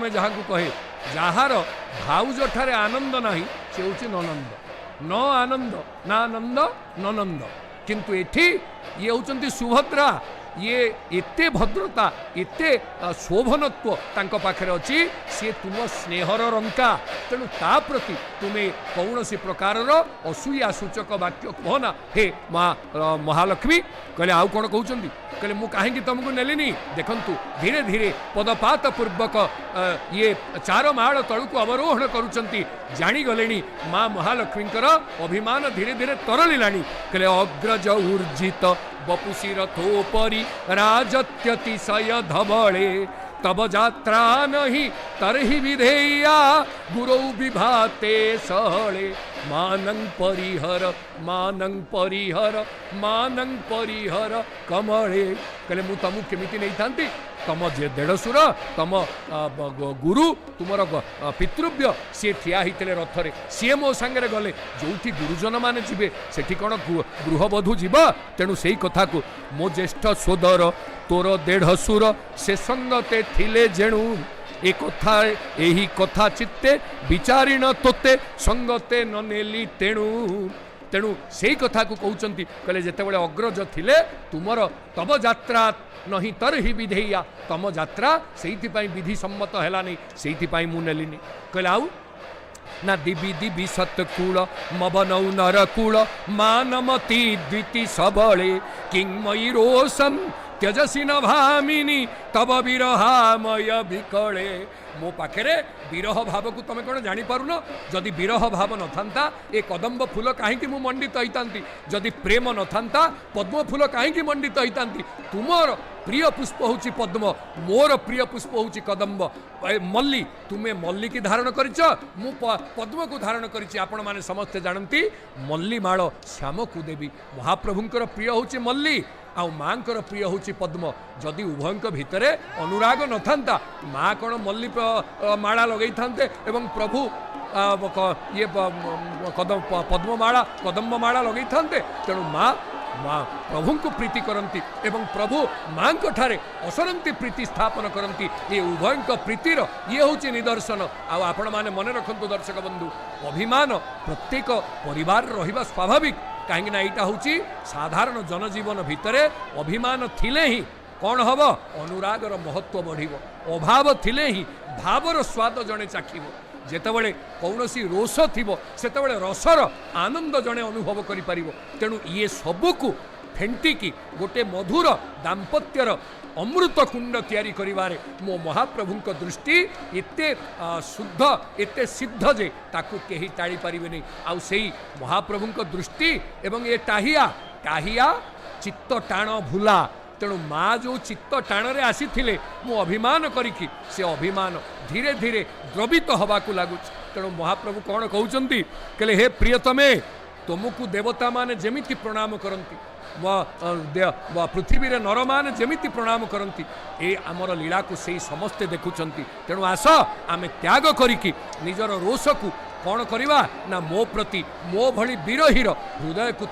प्रथमे जहाँ कहे जार भाउज ठारे आनंद ना से हूँ ननंद न आनंद ना आनंद ननंद किंतु एठी ये होचंती सुभद्रा ये एते भद्रता एते शोभनत्व तांको पाखरे अछि से तुम स्नेहर रंका तेणु ता प्रति तुम्हें कौन सी प्रकार असूया सूचक वाक्य कहना हे महालक्ष्मी कहले आउ कौन कहउचंदी कहले मु काहेकि तुमको नेलिनी देखंतु धीरे धीरे पदपात पूर्वक ये चार माड़ तळुको अवरोहण करुचंती जानी गलेनी माँ महालक्ष्मींकर अभिमान धीरे धीरे तरलिलानी कहले अग्रज ऊर्जित बपुसी रथोपरि राजत्यतिशय धबले तब जात्रा नहीं तरहि विधेया गुरौ विभाते सहले मानंग परिहर कमले कहले मु तुमको केमिति नहीं थांती तम जे देढ़सुर तम गुरु तुमर पितृव्य सी ठिया होते रथरे सी मो सांगे गले जो गुरुजन मैंने जी से कौन गृहबधू जीव तेणु से कथा को मो ज्येष्ठ सोदर तोर देढ़सुर से संगते थिले जेणु ए कथा एही कथा चित्ते विचारिण तोते संगते न नेली तेणु तेणु से कथा को कहते कहले जितेबाला अग्रज थिले तुमर तब जात्रा नहीं तर ही विधेया तम जात्रा से विधि सम्मत है नहीं से मुनेलिनी कहले आउ ना दिबी दिबी सत्कूल मबनौ नरकूल मानमती द्विति सबले किंगमयी रोषम त्यजसी न भामिनी तब विरहामय विकले मो पाखे विरह भाव को तुम कौन जापारुन जदि विरह भाव न था ए कदम्ब फूल कहीं मंडित होता जदि प्रेम न था पद्म फूल कहीं मंडित होता तुमर प्रिय पुष्प हूँ पद्म मोर प्रिय पुष्प हूँ कदम्ब मल्ली तुम्हें मल्ली की धारण कर पद्म को धारण कर माने समस्ते जानती मल्ली माड़ श्याम को देवी महाप्रभुंकर प्रिय हूँ मल्ली आ माँ प्रिय हूँ पद्म जदि उभय भितर अनुराग न था माँ कौन मल्ली माला लगे था एवं प्रभु ये पद्ममाला कदम्बमाला लगे था तेणु माँ प्रभु को प्रीति करती एवं प्रभु माँ ठारे असरंती प्रीति स्थापन करती ये उभय प्रीतिर ये हूँ निदर्शन आपण मैंने मन रखु दर्शक बंधु अभिमान प्रत्येक परिवार रहिबा स्वाभाविक कहीं यहाँ हूँ साधारण जनजीवन भितर अभिमान थिले ही कौन हम अनुरागर महत्व बढ़ अभाव थिले ही भावर स्वाद जड़े चाखिब जेतेबेले कौन सी रोष थिबो सेतेबेले रसर आनंद जड़े अनुभव करि तेणु ये सबको फेंटिकी गोटे मधुर दाम्पत्यर अमृत कुंड तैयारी करिवारे मो महाप्रभुंक दृष्टि एते शुद्ध एते सिद्ध जे ताकू केही टाड़ी पारिबे नहीं आउ सेही महाप्रभुंक दृष्टि एवं ये टाहिया चित्त टाण भूला तेणु माँ जो चित्त टाण रे आसी थिले मो अभिमान करिकी से अभिमान धीरे धीरे द्रवित हवा को लगुच तेणु महाप्रभु कौन कहउचंती कहले हे प्रियतमे तुमको देवता माने जेमिति प्रणाम करंती पृथ्वी रे नर माने जेमिति प्रणाम करंती ए आमर लीला को से समस्ते देखुचंती तेणु आस आमे त्याग करिकी निजर रोष को कौन करिवा ना मो प्रति मो भली विरहीर हृदय को